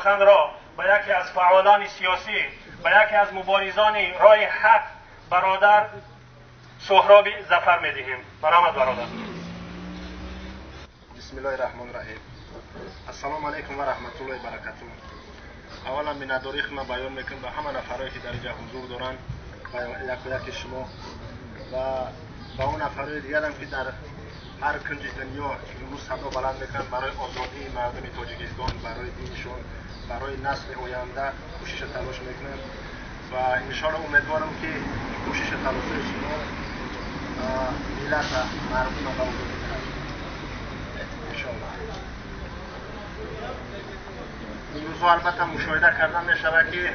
وطن را به یکی از فعالان سیاسی، به یکی از مبارزان راه حق برادر سهراب ظفر میدهیم. برآمد برادر. بسم الله الرحمن الرحیم. السلام علیکم و رحمت الله و برکاته. اولا مناداری ما بیان میکنم به همه نفرایی که در اینجا حضور دارند، به یک شما و با اون نفرای دیگر هم که در هر کنج دنیا امروز صدا بلند میکنن برای آزادی مردم تاجیکستان، برای دینشون، برای نسل آینده کوشش تلاش میکنن و انشاءالله امیدوارم که کوشش تلاش شما ملت مردم را آزادی کنند انشاءالله. این روزها البته مشاهده کردن میشود که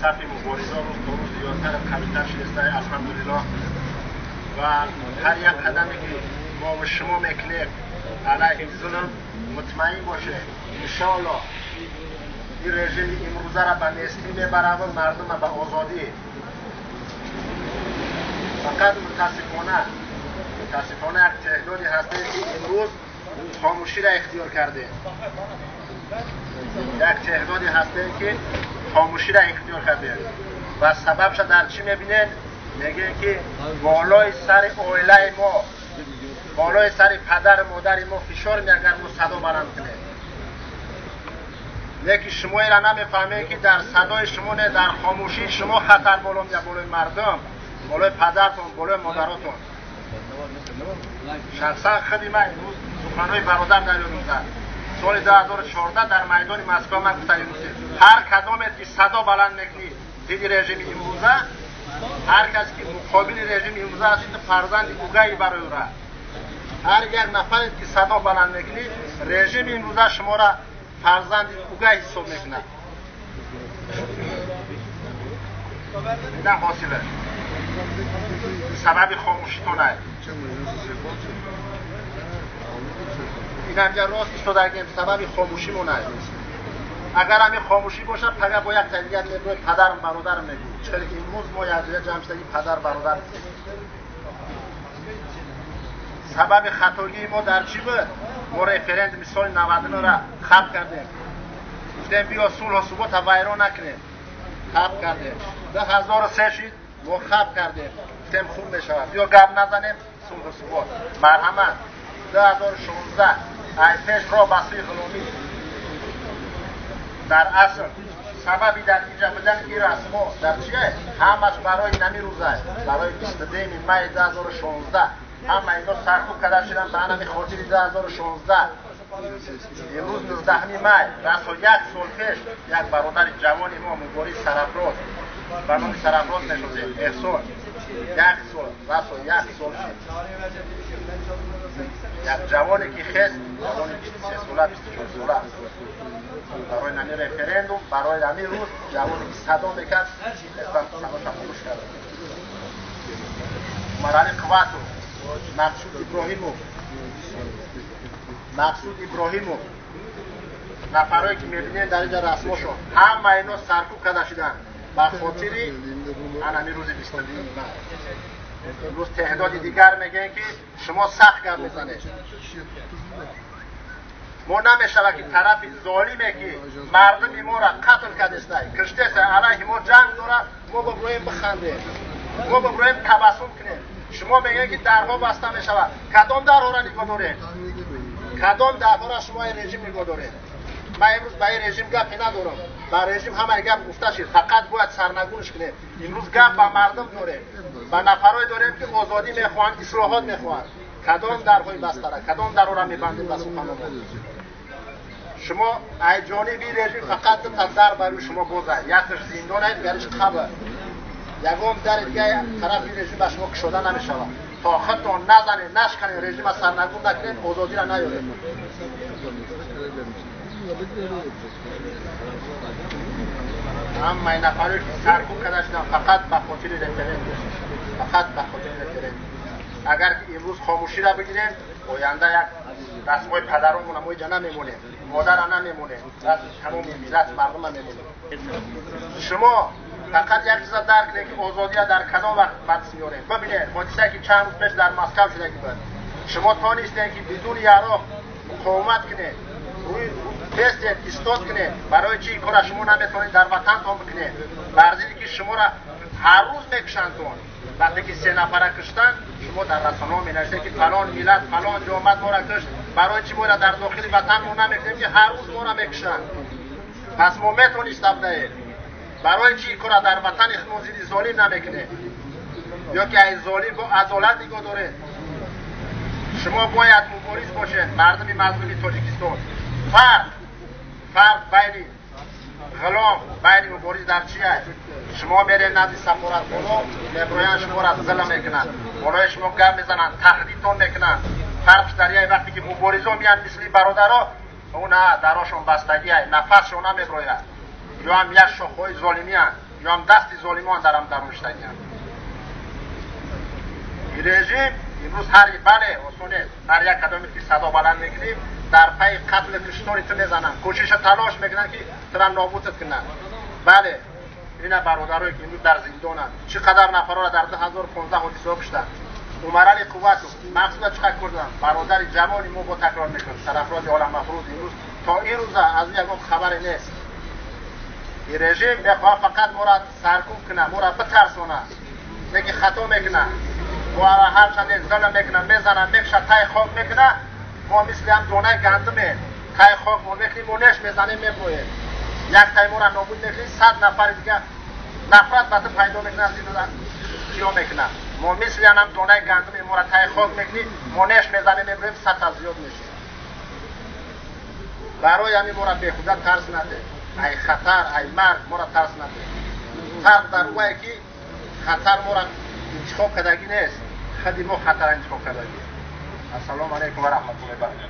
صف مبارزان روز زیادتر قوی‌تر شده الحمدلله و هر یک قدمی که ما و شما میکنیم علیه ظلم مطمئن باشه انشاءالله این رژیم امروزه را به نیستی میبره و مردم را به آزادی. فقط متاسفانه یک تعدادی هسته که امروز خاموشی را اختیار کرده. یک تعدادی هسته که خاموشی را اختیار کرده و سببش در چی میبینین؟ میگه که بالای سر عائله ما، بالای سر پدر مادر ما فشار میاد اگر ما صدا بلند کنیم. لیکن شما را نمیفهمه که در صدای شما نه، در خاموشی شما خطر بالا میاد، بالای مردم، بالای پدرتون، بالای مادراتون. شخصا خودی من امروز سخنرانی برادر در می‌کنم. سال 2014 در میدان مسکو من گفتم هر کدامت که صدا بلند میکنی ضد رژیم امروزه، هر کس که مقابل رژیم امروزه است فرزند اوگهی برای او را، هر یک نفر که صدا بلند میکنی رژیم امروزه شما را فرزند اوگه حساب میکنه. نه حاصله سبب خاموشیتون است. این همجا راست شده که سبب خاموشی مون است. اگر همین خاموشی باشه فقط با یک تدیت میگوی پدرم برادرم میگوی، چرا که امروز ما یک جمع شدگی پدر برادر. سبب خطاگی ما در چی بود؟ ما رفرندوم سال 99 را خراب کردیم. گفتیم بیا صلح و ثبات ویران نکنیم، خراب کردیم. 2003 شد ما خراب کردیم، گفتیم خوب میشود بیا گپ نزنیم صلح و ثبات. مرحمت 2016 ای پیش را بسیج غلامی در اصل سببی در اینجا بودن این رسما در چیه؟ همش برای نمی روزه، برای 22 می 2016 همه اینا سرکوب کرده شدن به همین خاطر 2016. امروز 19 می رسا یک سال پیش یک برادر جوانی ما مبارز سرافراز برنامه سرافراز نشده احسان یک سال رسا یک سال شد یک جوانی که خست جوانی 23 ساله 24 ساله برای نمی رفرندوم برای نمی روز جوانی که صدا میکرد اسلام صداش خاموش کرد. مرحله قواتو مقصود ابراهیمو نفرایی که میبینید در اینجا رسماشون همه اینا سرکوب کرده شدن به خاطر همین روز 22 امروز تعدادی دیگر میگن که شما سخت گپ میزنید. ما نمیشود که طرف ظالمه که مردم ما را قتل کرده است کشته است علیه ما جنگ داره ما بگوییم بخندیم، ما بگوییم تبسم کنیم. شما میگه که درها بسته می شود، کدام درها را نگاه دارید؟ کدام درها را شما رژیم نگاه دارید؟ من امروز به این رژیم گپی ندارم، به رژیم همه گپ گفته شد، فقط باید سرنگونش کنیم. امروز گپ به مردم داریم، به نفرای داریم که آزادی میخواهند، اصلاحات میخواهند. کدام درهای بسته را، کدام درها را میبندید به سخنان؟ شما ای جانبی رژیم فقط تا در برای شما بوده، یکش زندان است، دیگرش قبر. یگام در دیگه طرف رژیم به شما کشوده نمیشود. تا خودتان نزنید، نشکنید، رژیم از سرنگون نکنید، آزادی را نیارید. همه نفری که سرکوب کرده شدن فقط به خاطر رفرندوم، فقط به خاطر رفرندوم. اگر که امروز خاموشی را بگیریم آینده یک رسمای پدرمون ما اینجا نمیمونه، مادر را نمیمونه، تمام ملت مردم نمیمونه. شما فقط یک چیز درک کنید که آزادی را در کدام وقت بدست میارید. ببینید حادثه که چند روز پیش در مسکو شده بود، شما تا نیستید که بدون یارا مقاومت کنید، روی پستید استاد کنید. برای چی کار شما نمیتونید در وطنتون بکنید؟ برزیدی که شما را هر روز میکشندون. وقتی که 3 نفر کشتن شما در رسانه‌ها می‌نویسید که فلان ملت فلان جامعه ما را کشت. برای چی ما را در داخل وطن ما نمی‌کنیم که هر روز ما را میکشن؟ پس ما میتونیم استفاده. برای چی کار در وطن خودمون ظالم نمیکنه؟ یا که ای ظالم با عدالت نگاه داره. شما باید مبارز باشید. مردم مظلوم تاجیکستان فرق بین غلام بین مبارز در چی است؟ شما میرین نزد سفارتخانه میبروین شما را ظلم میکنن، بالای شما گپ میزنن، تهدیدتون میکنن. فرقش در وقتی که مبارزا میان مثل برادرها اون دراشون بستگی است، نفسشون نمیبروید. یا هم یک شاخه‌های ظالمی هست یا هم دست ظالمان در مشتگی هست. این رژیم امروز بله آسونه هر یک قدمی که صدا بلند میکنیم در پی قتل کشتاری تو میزنن، کوشش تلاش میکنن که ترا نابودت کنن. بله این برادرایی که امروز در زندانن چقدر نفرها را در 2015 حادثه کشتن. عمرعلی قوتو مقصود چقدر کردن؟ برادر جوانی ما با تکرار میکنن سرافراز عالم مفروض امروز تا این روز از این یکم خبری نیست. این رژیم میخواه فقط ما را سرکوب کنه، ما را بترسونه، میگه خطا میکنه، ما را هر چند ظلم میکنه، میزنه، میکشه، تای خاک میکنه. ما مثل هم دونه گندمه تای خاک ما میکنیم، مونش میزنیم، میبرویم. یک تای ما را نابود میکنیم، 100 نفر دیگه نفرت بده پیدا میکنه، از این کیا میکنه. ما مثل هم دونه گندمه ما را تای خاک میکنیم، مونش میزنیم، میبرویم، 100 تا زیاد میشه. برای همین ما را بیخوده ترس نده. ای خطر ای مرگ ما را ترس نده. فرق در اوه که خطر ما را انتخاب کردگی نیست، خودی ما خطر انتخاب کردگی. السلام علیکم و رحمت الله و برکاته.